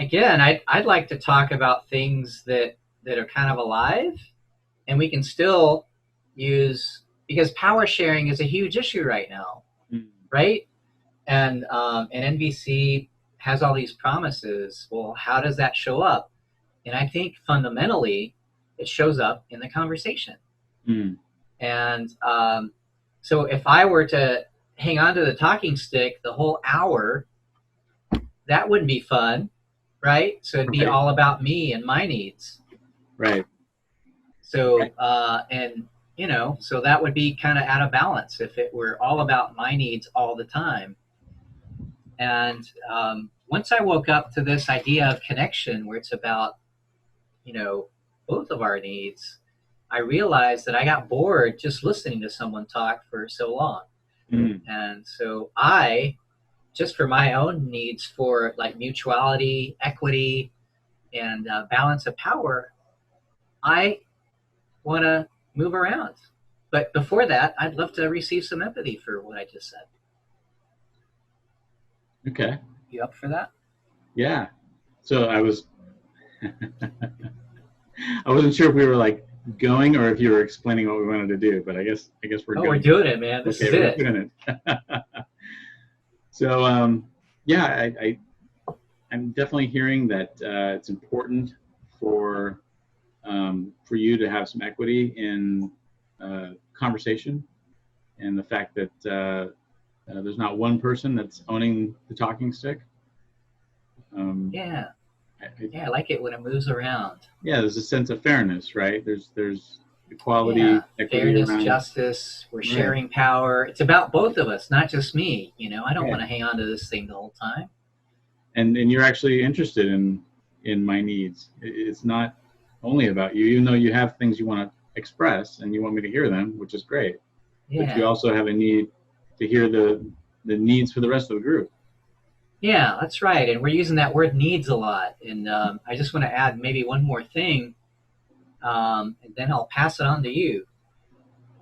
again, I'd like to talk about things that are kind of alive, and we can still use, because power sharing is a huge issue right now, right? And NVC has all these promises. Well, how does that show up? And I think fundamentally, it shows up in the conversation. And so if I were to hang on to the talking stick the whole hour, that wouldn't be fun, right? So it'd be all about me and my needs. Right. So, and, you know, so that would be kind of out of balance if it were all about my needs all the time. And once I woke up to this idea of connection where it's about, you know, both of our needs, I realized that I got bored just listening to someone talk for so long. And so I, just for my own needs for like mutuality, equity, and balance of power, I want to move around. But before that, I'd love to receive some empathy for what I just said. Okay. You up for that? Yeah. So I wasn't sure if we were like going or if you were explaining what we wanted to do, but I guess we're going. We're doing it, man. This is it. We're doing it. So yeah, I'm definitely hearing that it's important for you to have some equity in conversation, and the fact that there's not one person that's owning the talking stick. I like it when it moves around. Yeah, there's a sense of fairness, right? There's equality, equity, fairness, around. Justice. We're sharing power. It's about both of us, not just me. You know, I don't want to hang on to this thing the whole time. And you're actually interested in my needs. It's not only about you, even though you have things you want to express and you want me to hear them, which is great. But you also have a need to hear the needs for the rest of the group. Yeah, that's right. And we're using that word needs a lot. And I just want to add maybe one more thing, and then I'll pass it on to you.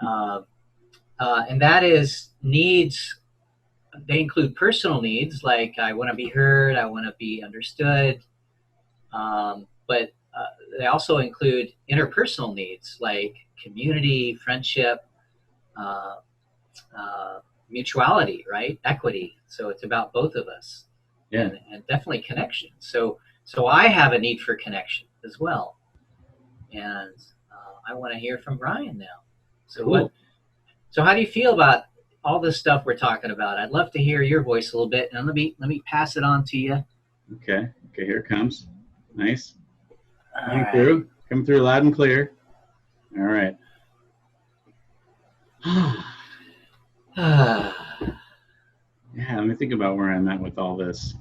And that is needs. They include personal needs, like I want to be heard, I want to be understood. But they also include interpersonal needs, like community, friendship, mutuality, right? Equity. So it's about both of us. Yeah. And definitely connection. So I have a need for connection as well. And I want to hear from Brian now. So cool. So how do you feel about all this stuff we're talking about? I'd love to hear your voice a little bit, and let me pass it on to you. Okay, here it comes. Nice. Coming through loud and clear. All right. Yeah, let me think about where I'm at with all this.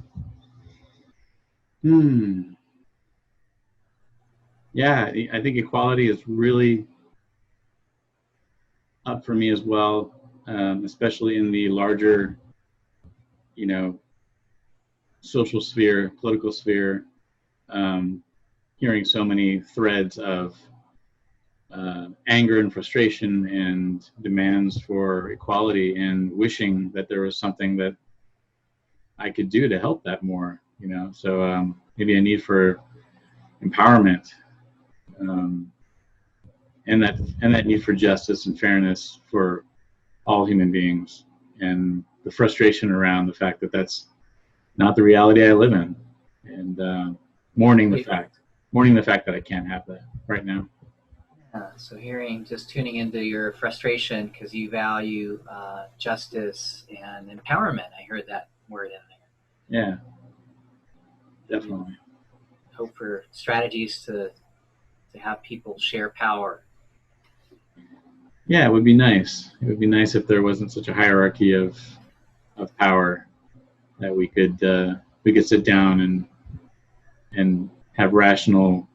Yeah, I think equality is really up for me as well, especially in the larger, social sphere, political sphere. Hearing so many threads of anger and frustration and demands for equality, and wishing that there was something that I could do to help that more, so maybe a need for empowerment, and that need for justice and fairness for all human beings, and the frustration around the fact that that's not the reality I live in, and mourning the fact that I can't have that right now. So just tuning into your frustration because you value justice and empowerment. I heard that word in there. Yeah, definitely. Hope for strategies to have people share power. Yeah, it would be nice. It would be nice if there wasn't such a hierarchy of power, that we could sit down and have rational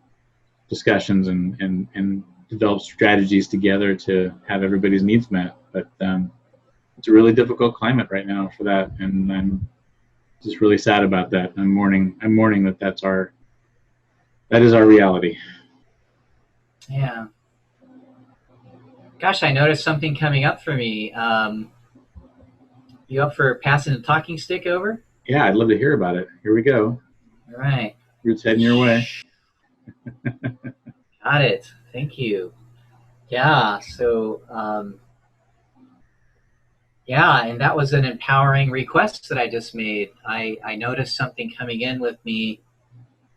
discussions and develop strategies together to have everybody's needs met. But it's a really difficult climate right now for that, and I'm just really sad about that. I'm mourning that is our reality. Yeah. Gosh, I noticed something coming up for me. You up for passing the talking stick over? Yeah, I'd love to hear about it. Here we go. All right. Root's heading your way. Got it. Thank you. Yeah. So, yeah, and that was an empowering request that I just made. I noticed something coming in with me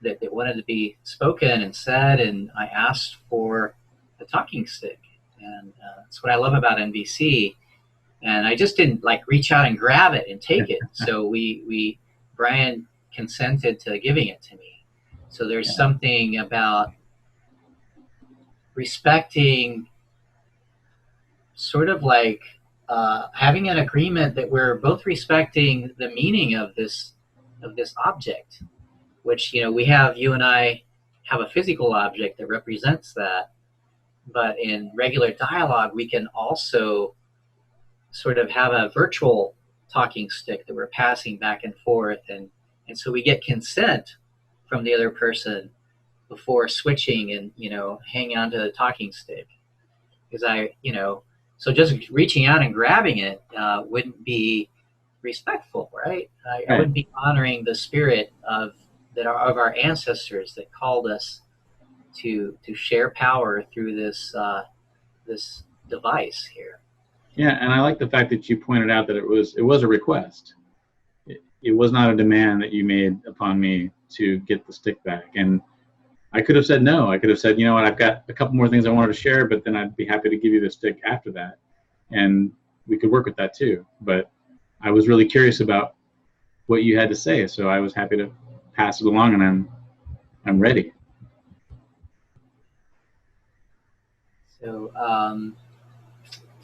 that wanted to be spoken and said, and I asked for a talking stick. And that's what I love about NVC. And I just didn't like reach out and grab it and take it. So Brian consented to giving it to me. So there's something about respecting, sort of like having an agreement that we're both respecting the meaning of this object, which, you and I have a physical object that represents that, but in regular dialogue we can also sort of have a virtual talking stick that we're passing back and forth, and so we get consent from the other person before switching and hanging onto the talking stick. Because so just reaching out and grabbing it wouldn't be respectful, right? I wouldn't be honoring the spirit of our ancestors that called us to share power through this device here. Yeah, and I like the fact that you pointed out that it was a request. It was not a demand that you made upon me to get the stick back. And I could have said no. I could have said, you know what, I've got a couple more things I wanted to share, but then I'd be happy to give you the stick after that. And we could work with that too. But I was really curious about what you had to say, so I was happy to pass it along, and I'm ready. So,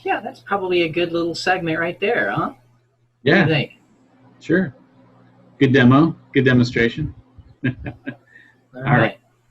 yeah, that's probably a good little segment right there, huh? Yeah. What do you think? Sure. Good demo. Good demonstration. All right.